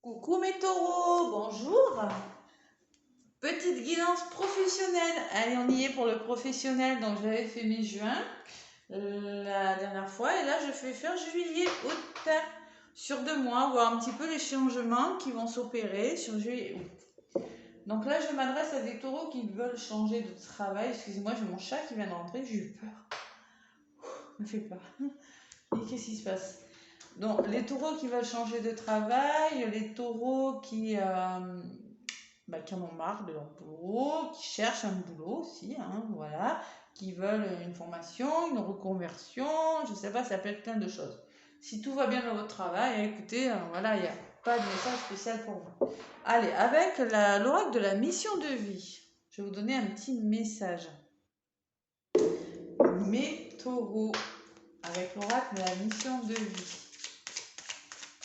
Coucou mes taureaux, bonjour. Petite guidance professionnelle. Allez, on y est pour le professionnel. Donc j'avais fait mai-juin la dernière fois et là je fais faire juillet-août sur 2 mois, voir un petit peu les changements qui vont s'opérer sur juillet-août. Donc là je m'adresse à des taureaux qui veulent changer de travail. Excusez-moi, j'ai mon chat qui vient de rentrer, j'ai eu peur. Ne fais pas. Et qu'est-ce qui se passe? Donc, les taureaux qui veulent changer de travail, les taureaux qui en ont marre de leur boulot, qui cherchent un boulot aussi, hein, voilà, qui veulent une formation, une reconversion, je ne sais pas, ça peut être plein de choses. Si tout va bien dans votre travail, écoutez, voilà, il n'y a pas de message spécial pour vous. Allez, avec l'oracle de la mission de vie, je vais vous donner un petit message. Mes taureaux, avec l'oracle de la mission de vie.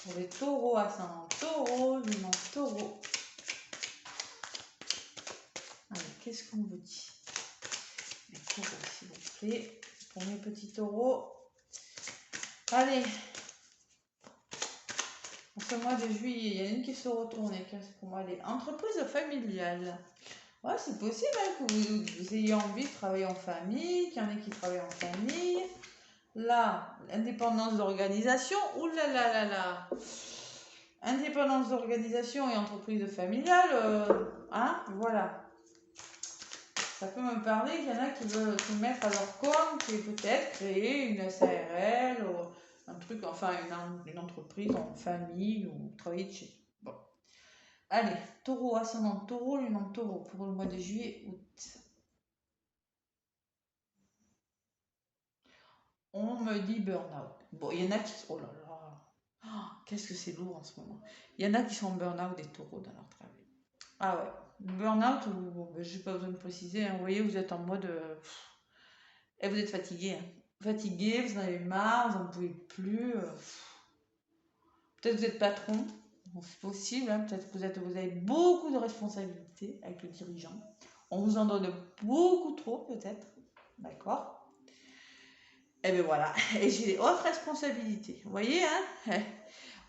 Pour les taureaux, ascendant taureau, lumin taureau. Allez, qu'est-ce qu'on vous dit? Les taureaux, s'il vous plaît. Pour mes petits taureaux. Allez. Pour ce mois de juillet, il y en a une qui se retourne. Qu'est-ce pour moi? Les entreprises familiales. Ouais, c'est possible hein, que vous ayez envie de travailler en famille, qu'il y en ait qui travaillent en famille. Là, l'indépendance d'organisation. Ouh là là là là. Indépendance d'organisation et entreprise familiale, hein, voilà. Ça peut me parler qu'il y en a qui veulent se mettre à leur compte et peut-être créer une SARL ou un truc, enfin une entreprise en famille ou travailler de chez. Bon. Allez, taureau, ascendant taureau, lune en taureau pour le mois de juillet-août. On me dit burn-out. Bon, il y en a qui... Oh là là. Oh, qu'est-ce que c'est lourd en ce moment. Il y en a qui sont en burn-out des taureaux dans leur travail. Ah ouais. Burn-out, bon, je n'ai pas besoin de préciser. Hein. Vous voyez, vous êtes en mode... et vous êtes fatigué. Hein. Fatigué, vous en avez marre, vous n'en pouvez plus. Peut-être que vous êtes patron. Bon, c'est possible. Hein. Peut-être que vous avez beaucoup de responsabilités avec le dirigeant. On vous en donne beaucoup trop, peut-être. D'accord. Et bien voilà. Et j'ai autre responsabilité. Vous voyez, hein.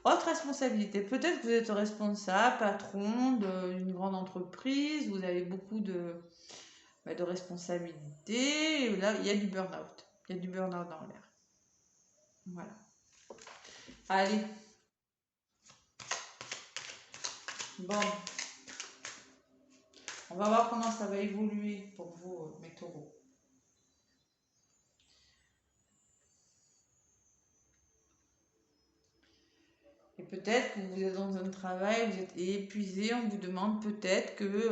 Autre responsabilité. Peut-être que vous êtes responsable, patron d'une grande entreprise. Vous avez beaucoup de responsabilités. Et là, il y a du burn-out. Il y a du burn-out dans l'air. Voilà. Allez. Bon. On va voir comment ça va évoluer pour vous, mes taureaux. Et peut-être que vous êtes dans un travail, vous êtes épuisé, on vous demande peut-être que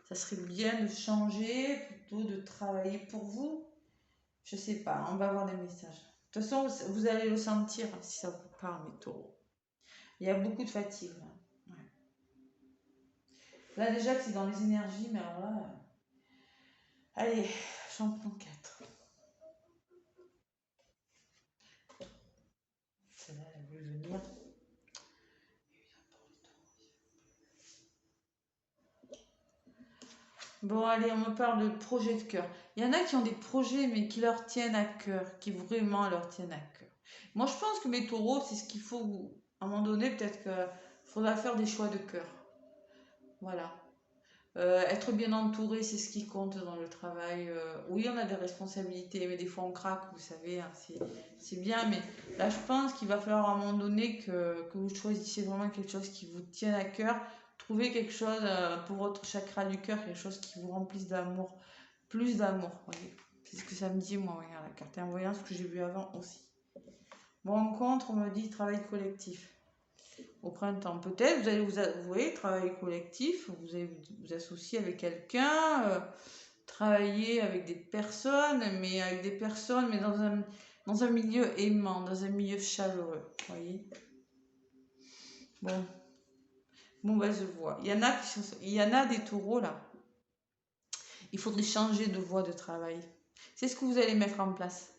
ça serait bien de changer, plutôt de travailler pour vous. Je sais pas, on va avoir des messages. De toute façon, vous allez le sentir si ça vous parle, mes taureaux. Il y a beaucoup de fatigue. Là, ouais. Là déjà que c'est dans les énergies, mais alors là... Allez, j'en prends 4. Celle-là, elle veut venir. Bon, allez, on me parle de projet de cœur. Il y en a qui ont des projets, mais qui leur tiennent à cœur, qui vraiment leur tiennent à cœur. Moi, je pense que mes taureaux, c'est ce qu'il faut, à un moment donné, peut-être qu'il faudra faire des choix de cœur. Voilà. Être bien entouré, c'est ce qui compte dans le travail. Oui, on a des responsabilités, mais des fois on craque, vous savez, hein, c'est bien. Mais là, je pense qu'il va falloir à un moment donné que vous choisissiez vraiment quelque chose qui vous tienne à cœur. Trouvez quelque chose pour votre chakra du cœur, quelque chose qui vous remplisse d'amour, plus d'amour. Voyez. C'est ce que ça me dit, moi, regarde, la carte en voyant ce que j'ai vu avant aussi. Mon rencontre, on me dit travail collectif. Au printemps, peut-être, vous allez vous voyez, travail collectif, vous allez vous associer avec quelqu'un, travailler avec des personnes, mais dans un milieu aimant, dans un milieu chaleureux, vous voyez. Bon, je vois. Il y en a des taureaux là. Il faudrait changer de voie de travail. C'est ce que vous allez mettre en place.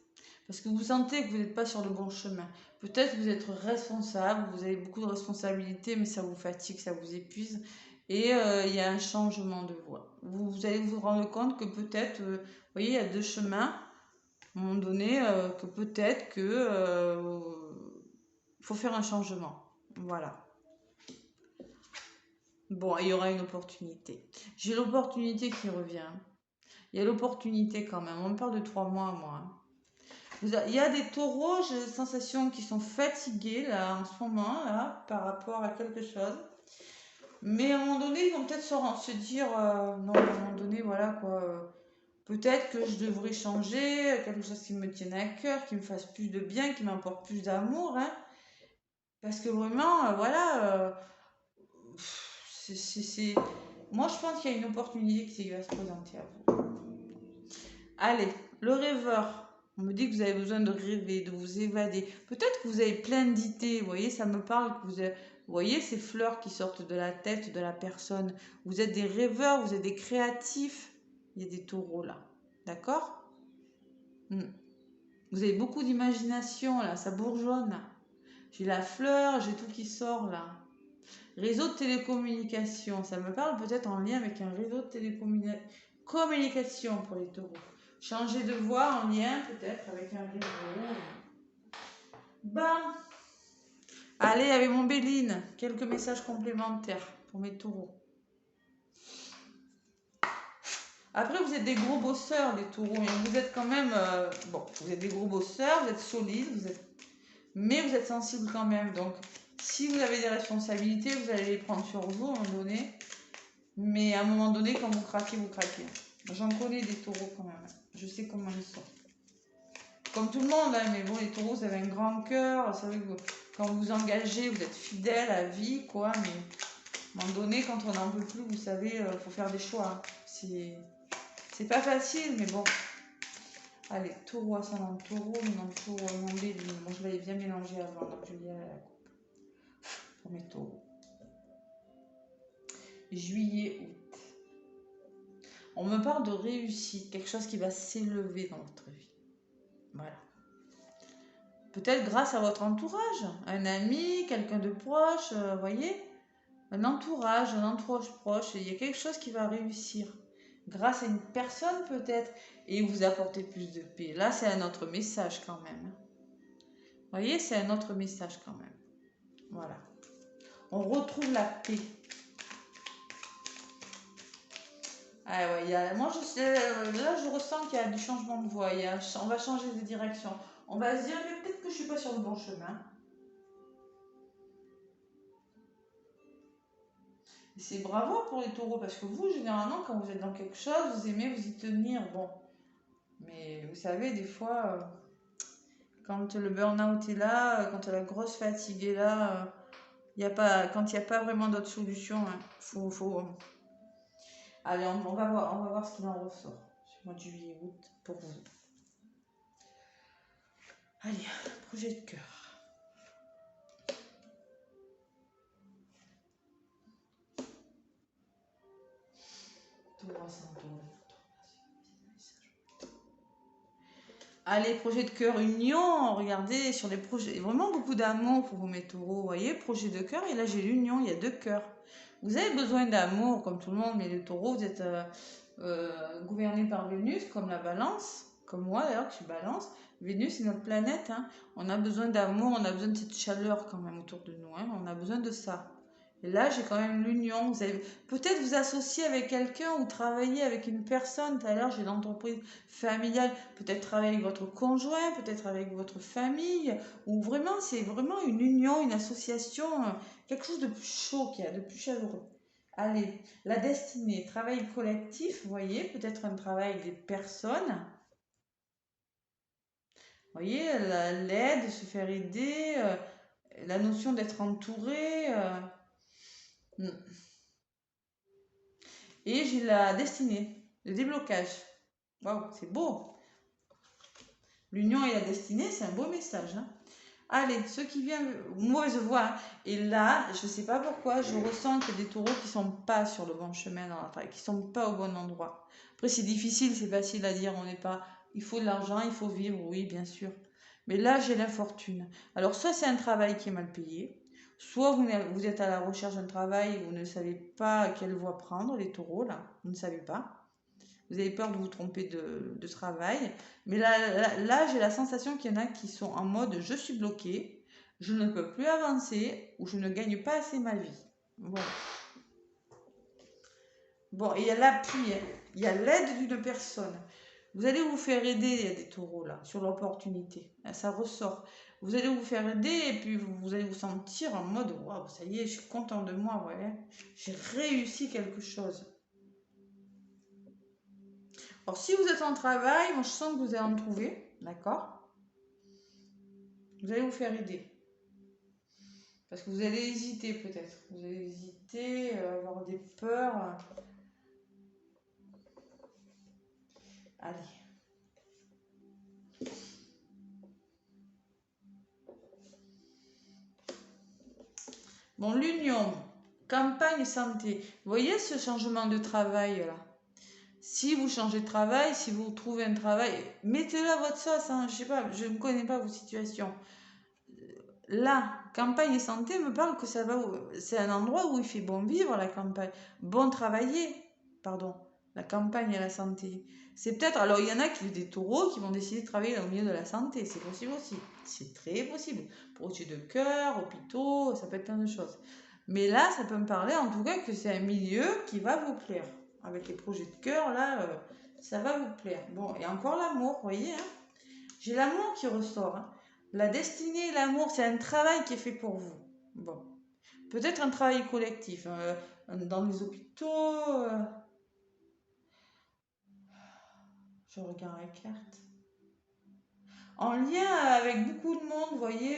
Parce que vous sentez que vous n'êtes pas sur le bon chemin. Peut-être que vous êtes responsable, vous avez beaucoup de responsabilités, mais ça vous fatigue, ça vous épuise. Et il y a un changement de voie. Vous allez vous rendre compte que peut-être, vous voyez, il y a 2 chemins. À un moment donné, que peut-être que faut faire un changement. Voilà. Bon, il y aura une opportunité. J'ai l'opportunité qui revient. Il y a l'opportunité quand même. On me parle de 3 mois, moi. Il y a des taureaux, j'ai la sensation qu'ils sont fatigués là en ce moment là par rapport à quelque chose. Mais à un moment donné, ils vont peut-être se dire non, à un moment donné, voilà quoi. Peut-être que je devrais changer, quelque chose qui me tienne à cœur, qui me fasse plus de bien, qui m'apporte plus d'amour, hein. Parce que vraiment, voilà, c'est... Moi, je pense qu'il y a une opportunité qui va se présenter à vous. Allez, le rêveur. On me dit que vous avez besoin de rêver, de vous évader. Peut-être que vous avez plein d'idées. Vous voyez, ça me parle que vous voyez ces fleurs qui sortent de la tête de la personne. Vous êtes des rêveurs, vous êtes des créatifs. Il y a des taureaux là. D'accord? Vous avez beaucoup d'imagination là, ça bourgeonne. J'ai la fleur, j'ai tout qui sort là. Réseau de télécommunication, ça me parle peut-être en lien avec un réseau de télécommunication pour les taureaux. Changer de voix en lien peut-être avec un réseau. Bam. Allez, avec mon Béline, quelques messages complémentaires pour mes taureaux. Après, vous êtes des gros bosseurs, les taureaux, mais vous êtes quand même... bon, vous êtes des gros bosseurs, vous êtes solides, mais vous êtes sensibles quand même. Donc, si vous avez des responsabilités, vous allez les prendre sur vous à un moment donné. Mais à un moment donné, quand vous craquez, vous craquez. J'en connais des taureaux quand même. Je sais comment ils sont. Comme tout le monde, hein, mais bon, les taureaux, vous avez un grand cœur. Vous savez que quand vous vous engagez, vous êtes fidèle à vie, quoi. Mais à un moment donné, quand on n'en peut plus, vous savez, il faut faire des choix. C'est pas facile, mais bon. Allez, taureau, ascendant taureau, non, taureau, non, béline. Bon, je l'avais bien mélangé avant, donc je vais y aller à la coupe. Pour mes taureaux. Juillet, août. On me parle de réussite, quelque chose qui va s'élever dans votre vie. Voilà. Peut-être grâce à votre entourage, un ami, quelqu'un de proche, voyez, un entourage proche, il y a quelque chose qui va réussir. Grâce à une personne peut-être, et vous apporter plus de paix. Là, c'est un autre message quand même. Vous voyez, c'est un autre message quand même. Voilà. On retrouve la paix. Ah ouais, moi là je ressens qu'il y a du changement de voie, on va changer de direction. On va se dire, mais peut-être que je suis pas sur le bon chemin. Et c'est bravo pour les taureaux, parce que vous, généralement, quand vous êtes dans quelque chose, vous aimez vous y tenir. Bon, mais vous savez, des fois, quand le burn-out est là, quand la grosse fatigue est là, quand il n'y a pas vraiment d'autre solution, hein, allez, on va voir ce qu'il en ressort sur le mois de juillet, août, pour vous. Allez, projet de cœur. Allez, projet de cœur, union, regardez sur les projets, vraiment beaucoup d'amour pour vous mes taureaux, vous voyez, projet de cœur, et là j'ai l'union, il y a 2 cœurs. Vous avez besoin d'amour comme tout le monde, mais les taureaux, vous êtes gouvernés par Vénus, comme la balance, comme moi d'ailleurs, que je suis balance. Vénus, c'est notre planète, hein. On a besoin d'amour, on a besoin de cette chaleur quand même autour de nous, hein. On a besoin de ça. Et là, j'ai quand même l'union. Vous avez peut-être vous associer avec quelqu'un ou travailler avec une personne. Tout à l'heure, j'ai l'entreprise familiale. Peut-être travailler avec votre conjoint, peut-être avec votre famille. Ou vraiment, c'est vraiment une union, une association, quelque chose de plus chaud qu'il y a, de plus chaleureux. Allez, la destinée, travail collectif, vous voyez, peut-être un travail avec des personnes. Vous voyez, l'aide, se faire aider, la notion d'être entouré. Et j'ai la destinée, le déblocage. Waouh, c'est beau. L'union et la destinée, c'est un beau message, hein. Allez, ceux qui viennent, mauvaise voie, hein. Et là, je ne sais pas pourquoi, je ressens qu'il y a des taureaux qui ne sont pas sur le bon chemin dans la travail, qui ne sont pas au bon endroit. Après, c'est difficile, c'est facile à dire, on n'est pas... Il faut de l'argent, il faut vivre, oui, bien sûr. Mais là, j'ai l'infortune. Alors, soit c'est un travail qui est mal payé, soit vous êtes à la recherche d'un travail et vous ne savez pas quelle voie prendre, les taureaux, là, vous ne savez pas. Vous avez peur de vous tromper de travail. Mais là j'ai la sensation qu'il y en a qui sont en mode je suis bloqué, je ne peux plus avancer ou je ne gagne pas assez ma vie. Voilà. Bon, et il y a l'appui, hein. Il y a l'aide d'une personne. Vous allez vous faire aider, il y a des taureaux là, sur l'opportunité. Ça ressort. Vous allez vous faire aider et puis vous allez vous sentir en mode waouh, ça y est, je suis content de moi, ouais. J'ai réussi quelque chose. Alors, si vous êtes en travail, moi je sens que vous allez en trouver, d'accord? Vous allez vous faire aider. Parce que vous allez hésiter peut-être. Vous allez hésiter, avoir des peurs. Allez. Bon, l'union, campagne santé. Vous voyez ce changement de travail là? Si vous changez de travail, si vous trouvez un travail, mettez-le à votre sauce. Hein, je sais pas, je ne connais pas vos situations. La campagne santé me parle que ça va. C'est un endroit où il fait bon vivre la campagne, bon travailler. Pardon, la campagne et la santé. C'est peut-être. Alors il y en a qui des taureaux qui vont décider de travailler dans le milieu de la santé. C'est possible aussi. C'est très possible. Projets de cœur, hôpitaux, ça peut être plein de choses. Mais là, ça peut me parler en tout cas que c'est un milieu qui va vous plaire. Avec les projets de cœur, là, ça va vous plaire. Bon, et encore l'amour, vous voyez, hein, j'ai l'amour qui ressort. Hein. La destinée et l'amour, c'est un travail qui est fait pour vous. Bon, peut-être un travail collectif. Dans les hôpitaux, je regarde la carte. En lien avec beaucoup de monde, vous voyez,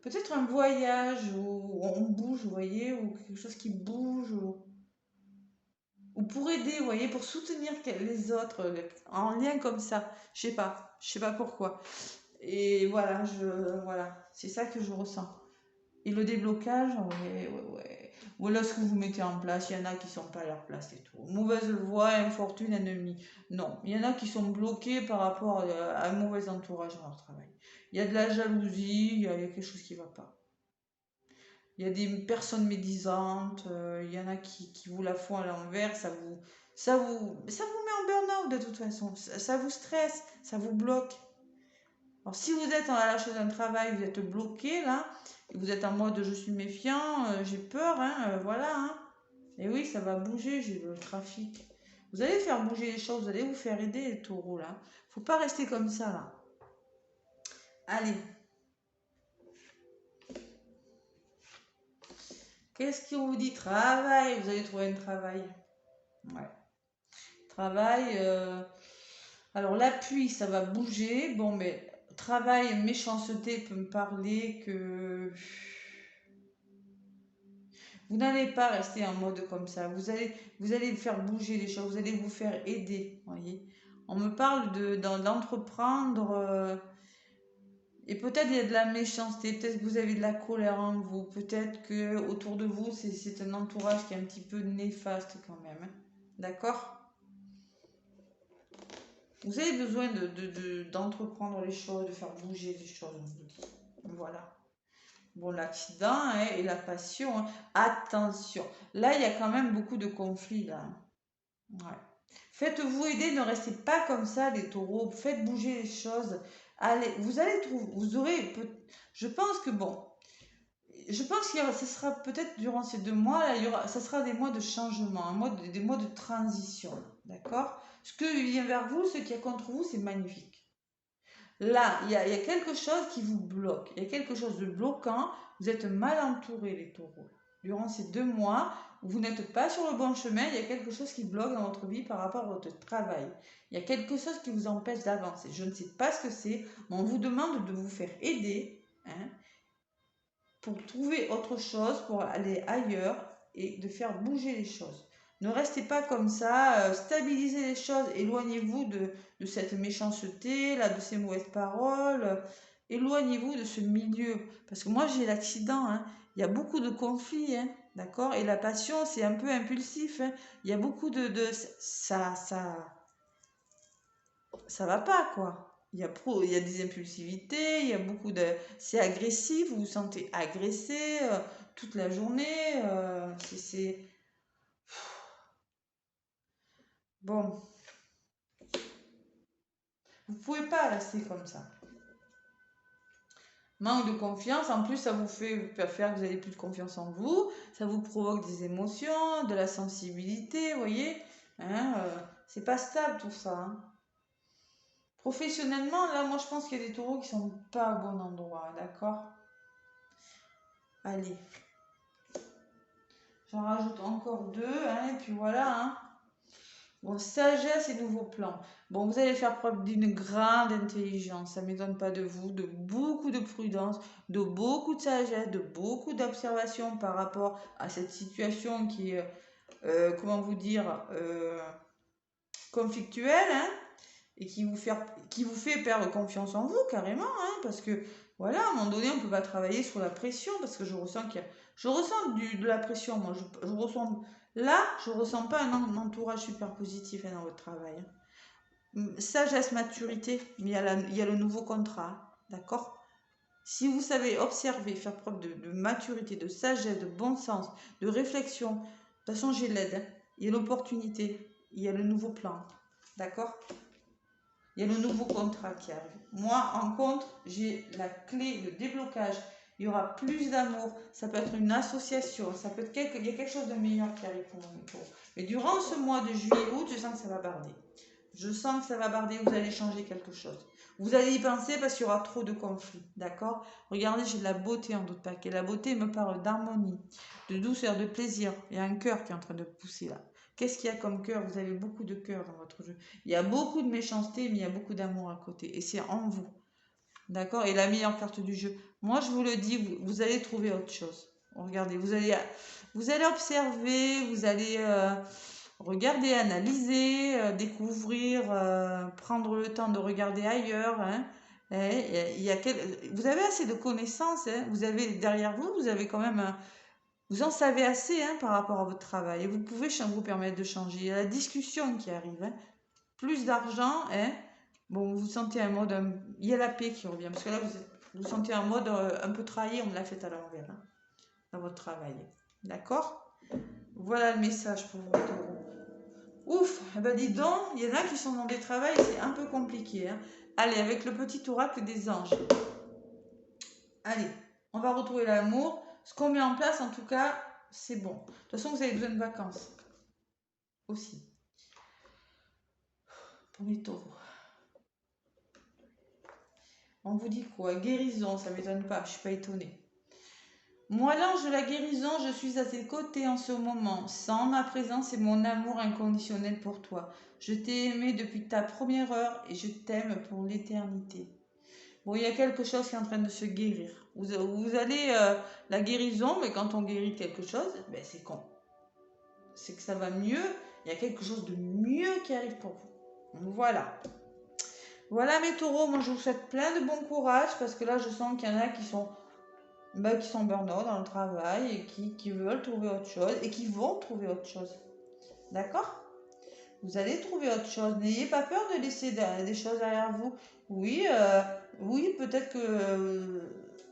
peut-être un voyage où on bouge, vous voyez, ou quelque chose qui bouge, ou pour aider, vous voyez, pour soutenir les autres, en lien comme ça. Je sais pas pourquoi. Et voilà, voilà, c'est ça que je ressens. Et le déblocage, ouais. Ou alors ce que vous mettez en place, il y en a qui sont pas à leur place et tout. Mauvaise voie, infortune, ennemi. Non, il y en a qui sont bloqués par rapport à un mauvais entourage dans leur travail. Il y a de la jalousie, il y a quelque chose qui va pas. Il y a des personnes médisantes, il y en a qui vous la font à l'envers, ça vous met en burn-out de toute façon. Ça vous stresse, ça vous bloque. Alors, si vous êtes à la recherche d'un travail, vous êtes bloqué là, et vous êtes en mode je suis méfiant, j'ai peur, hein, voilà. Hein. Et oui, ça va bouger, j'ai le trafic. Vous allez faire bouger les choses, vous allez vous faire aider les taureaux là. Faut pas rester comme ça là. Allez. Qu'est-ce qu'on vous dit? Travail, vous allez trouver un travail. Ouais. Travail, alors l'appui, ça va bouger. Bon, mais travail, méchanceté peut me parler que vous n'allez pas rester en mode comme ça. Vous allez faire bouger les choses, vous allez vous faire aider. Voyez. On me parle d'entreprendre. Et peut-être il y a de la méchanceté, peut-être que vous avez de la colère en vous, peut-être que autour de vous, c'est un entourage qui est un petit peu néfaste quand même. Hein. D'accord? Vous avez besoin d'entreprendre les choses, de faire bouger les choses, on vous dit. Voilà. Bon, l'accident hein, et la passion, hein. Attention. Là, il y a quand même beaucoup de conflits, là. Ouais. Faites-vous aider, ne restez pas comme ça, les taureaux. Faites bouger les choses. Allez, vous allez trouver, vous aurez, je pense que bon, je pense que ce sera peut-être durant ces 2 mois, là, ça sera des mois de changement, des mois de transition, d'accord? Ce que vient vers vous, ce qui est contre vous, c'est magnifique. Là, il y a quelque chose qui vous bloque, il y a quelque chose de bloquant, vous êtes mal entourés, les taureaux. Durant ces 2 mois, vous n'êtes pas sur le bon chemin, il y a quelque chose qui bloque dans votre vie par rapport à votre travail. Il y a quelque chose qui vous empêche d'avancer. Je ne sais pas ce que c'est, mais on vous demande de vous faire aider hein, pour trouver autre chose, pour aller ailleurs et de faire bouger les choses. Ne restez pas comme ça, stabilisez les choses, éloignez-vous de cette méchanceté, là, de ces mauvaises paroles, éloignez-vous de ce milieu. Parce que moi j'ai l'accident, hein. Il y a beaucoup de conflits, hein, d'accord? Et la passion, c'est un peu impulsif. Hein. Il y a beaucoup ça va pas, quoi. Il y a des impulsivités, il y a beaucoup de... C'est agressif, vous vous sentez agressé toute la journée. C'est... Bon, vous pouvez pas rester comme ça. Manque de confiance, en plus ça vous fait faire que vous n'avez plus de confiance en vous, ça vous provoque des émotions, de la sensibilité, vous voyez, hein, c'est pas stable tout ça, hein. Professionnellement, là, moi je pense qu'il y a des taureaux qui sont pas au bon endroit, d'accord? Allez, j'en rajoute encore 2, hein, et puis voilà, hein. Bon, sagesse et nouveaux plans. Bon, vous allez faire preuve d'une grande intelligence, ça ne m'étonne pas de vous, de beaucoup de prudence, de beaucoup de sagesse, de beaucoup d'observation par rapport à cette situation qui est, comment vous dire, conflictuelle, hein, et qui vous fait perdre confiance en vous, carrément, hein, parce que, voilà, à un moment donné, on ne peut pas travailler sous la pression, parce que je ressens je ressens de la pression, moi, je ressens, là, je ressens pas un entourage super positif, hein, dans votre travail, hein. Sagesse, maturité, mais il y a le nouveau contrat, d'accord? Si vous savez observer, faire preuve de maturité, de sagesse, de bon sens, de réflexion, de toute façon, j'ai l'aide, hein. Il y a l'opportunité, il y a le nouveau plan, d'accord? Il y a le nouveau contrat qui arrive. Moi, en contre, j'ai la clé, le déblocage. Il y aura plus d'amour. Ça peut être une association. Ça peut être il y a quelque chose de meilleur qui arrive pour vous. Mais durant ce mois de juillet-août, je sens que ça va barder. Je sens que ça va barder. Vous allez changer quelque chose. Vous allez y penser parce qu'il y aura trop de conflits. D'accord? Regardez, j'ai de la beauté en d'autres paquets. La beauté me parle d'harmonie, de douceur, de plaisir. Il y a un cœur qui est en train de pousser là. Qu'est-ce qu'il y a comme cœur? Vous avez beaucoup de cœur dans votre jeu. Il y a beaucoup de méchanceté, mais il y a beaucoup d'amour à côté. Et c'est en vous. D'accord? Et la meilleure carte du jeu. Moi, je vous le dis, vous allez trouver autre chose. Regardez, vous allez observer, vous allez regarder, analyser, découvrir, prendre le temps de regarder ailleurs, hein. Vous avez assez de connaissances, hein. Vous avez derrière vous, vous avez quand même vous en savez assez, hein, par rapport à votre travail, et vous pouvez vous permettre de changer. Il y a la discussion qui arrive, hein. Plus d'argent, hein. Bon, vous sentez un mode, il y a la paix qui revient, parce que là, vous sentez un mode un peu trahi, on me l'a fait à l'envers, hein, dans votre travail. D'accord? Voilà le message pour vous, taureaux. Ouf, eh ben dis donc, il y en a qui sont dans des travails, c'est un peu compliqué, hein. Allez, avec le petit oracle des anges. Allez, on va retrouver l'amour. Ce qu'on met en place, en tout cas, c'est bon. De toute façon, vous avez besoin de vacances aussi. Pour les taureaux. On vous dit quoi? Guérison, ça ne m'étonne pas, je ne suis pas étonnée. Moi, l'ange de la guérison, je suis à tes côtés en ce moment. Sans ma présence et mon amour inconditionnel pour toi. Je t'ai aimé depuis ta première heure et je t'aime pour l'éternité. Bon, il y a quelque chose qui est en train de se guérir. Vous allez, la guérison, mais quand on guérit quelque chose, ben c'est con. C'est que ça va mieux. Il y a quelque chose de mieux qui arrive pour vous. Voilà. Voilà mes taureaux, moi je vous souhaite plein de bon courage parce que là je sens qu'il y en a qui sont burn-out dans le travail et qui veulent trouver autre chose et qui vont trouver autre chose. D'accord? Vous allez trouver autre chose. N'ayez pas peur de laisser des choses derrière vous. Oui, oui, peut-être que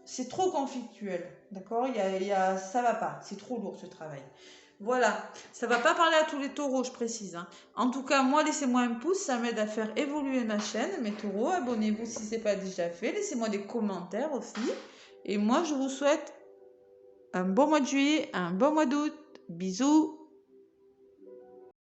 c'est trop conflictuel. D'accord? Ça va pas. C'est trop lourd ce travail. Voilà, ça va pas parler à tous les taureaux, je précise, hein. En tout cas, moi, laissez-moi un pouce, ça m'aide à faire évoluer ma chaîne. Mes taureaux, abonnez-vous si ce n'est pas déjà fait. Laissez-moi des commentaires aussi. Et moi, je vous souhaite un bon mois de juillet, un bon mois d'août. Bisous.